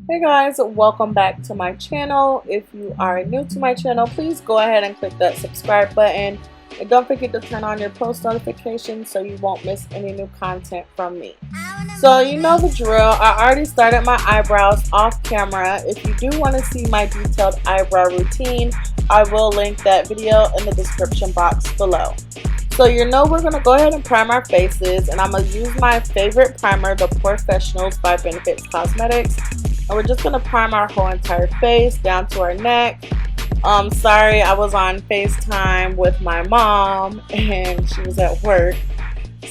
Hey guys, welcome back to my channel. If you are new to my channel, please go ahead and click that subscribe button. And don't forget to turn on your post notifications so you won't miss any new content from me. So you know the drill. I already started my eyebrows off camera. If you do want to see my detailed eyebrow routine, I will link that video in the description box below. So you know we're going to go ahead and prime our faces, and I'm going to use my favorite primer, the POREfessional by Benefits Cosmetics. And we're just going to prime our whole entire face down to our neck. Sorry, I was on FaceTime with my mom and she was at work.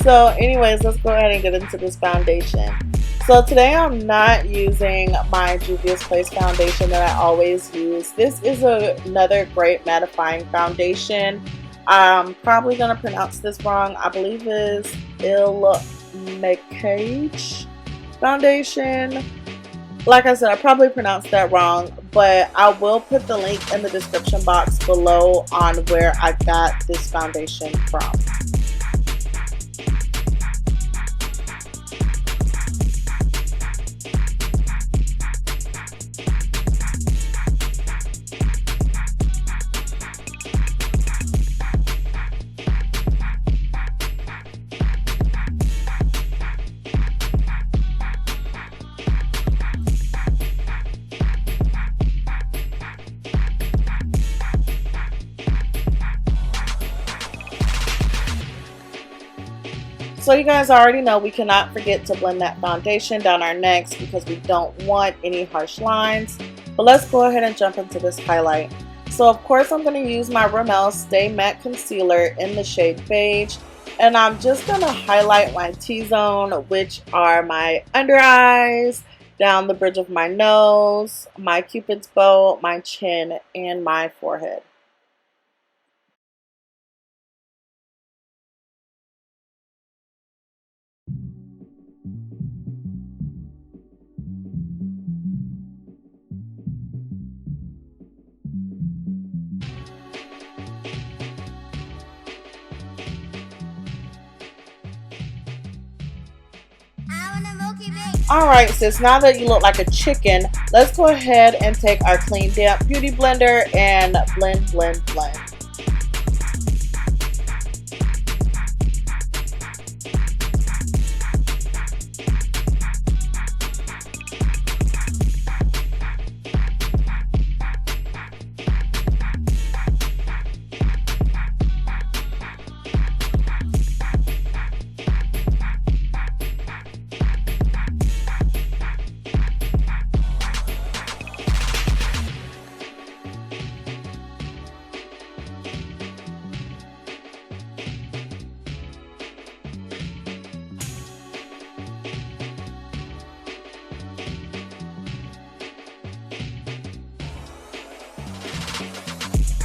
So anyways, let's go ahead and get into this foundation. So today I'm not using my Juvia's Place foundation that I always use. This is another great mattifying foundation. I'm probably going to pronounce this wrong. I believe it's Beige foundation. Like I said, I probably pronounced that wrong, but I will put the link in the description box below on where I got this foundation from. So you guys already know we cannot forget to blend that foundation down our necks because we don't want any harsh lines. But let's go ahead and jump into this highlight. So of course I'm going to use my Rimmel Stay Matte Concealer in the shade Beige. And I'm just going to highlight my T-zone, which are my under eyes, down the bridge of my nose, my Cupid's bow, my chin, and my forehead. Alright sis, now that you look like a chicken, let's go ahead and take our clean damp beauty blender and blend.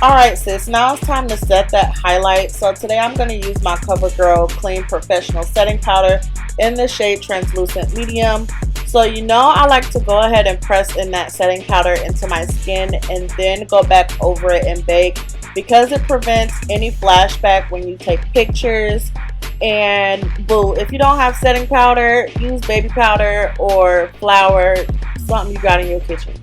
Alright sis, now it's time to set that highlight. So today I'm going to use my Covergirl Clean Professional Setting Powder in the shade Translucent Medium. So you know I like to go ahead and press in that setting powder into my skin and then go back over it and bake, because it prevents any flashback when you take pictures. And boo, if you don't have setting powder, use baby powder or flour, something you got in your kitchen.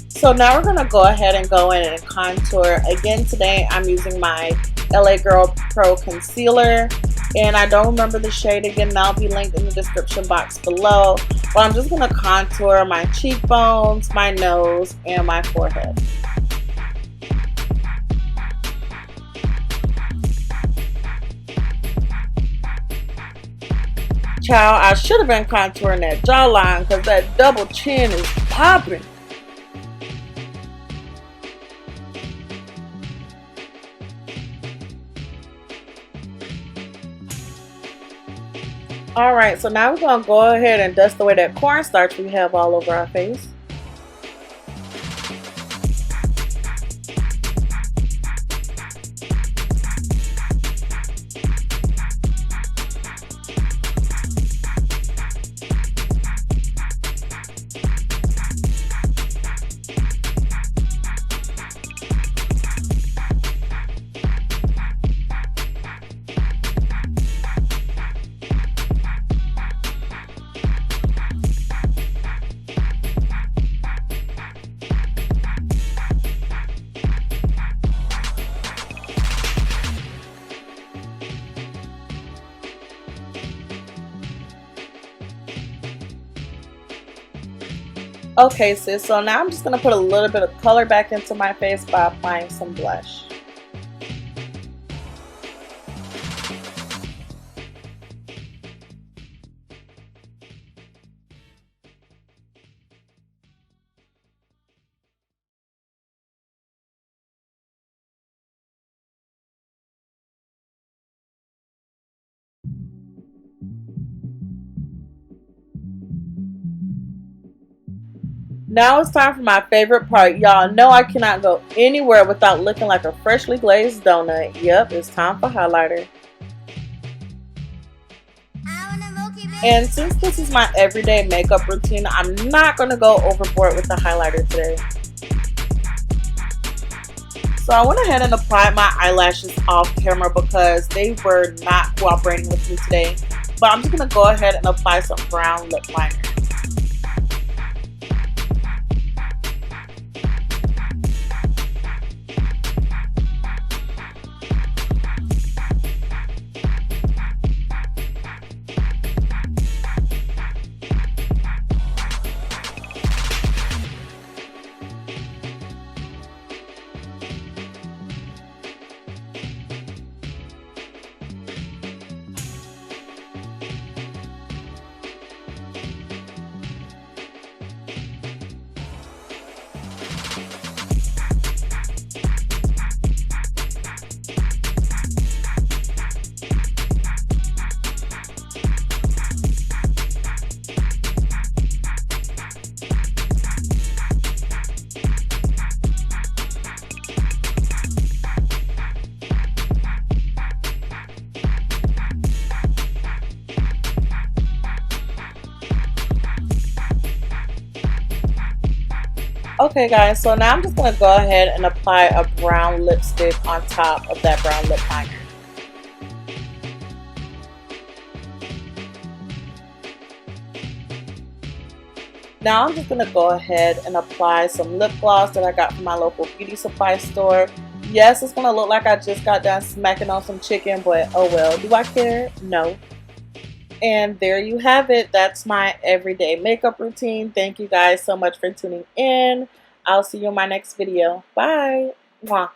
So now we're going to go ahead and go in and contour. Again, today I'm using my LA Girl Pro Concealer. And I don't remember the shade again. That'll be linked in the description box below. But I'm just going to contour my cheekbones, my nose, and my forehead. Child, I should have been contouring that jawline because that double chin is popping. Alright, so now we're going to go ahead and dust away that cornstarch we have all over our face. Okay, sis, so now I'm just going to put a little bit of color back into my face by applying some blush. Now it's time for my favorite part. Y'all know I cannot go anywhere without looking like a freshly glazed donut. Yep, it's time for highlighter. And since this is my everyday makeup routine, I'm not going to go overboard with the highlighter today. So I went ahead and applied my eyelashes off camera because they were not cooperating with me today. But I'm just going to go ahead and apply some brown lip liner. Okay guys, so now I'm just going to go ahead and apply a brown lipstick on top of that brown lip liner. Now I'm just going to go ahead and apply some lip gloss that I got from my local beauty supply store. Yes, it's going to look like I just got done smacking on some chicken, but oh well. Do I care? No. And there you have it. That's my everyday makeup routine. Thank you guys so much for tuning in. I'll see you in my next video. Bye. Mwah.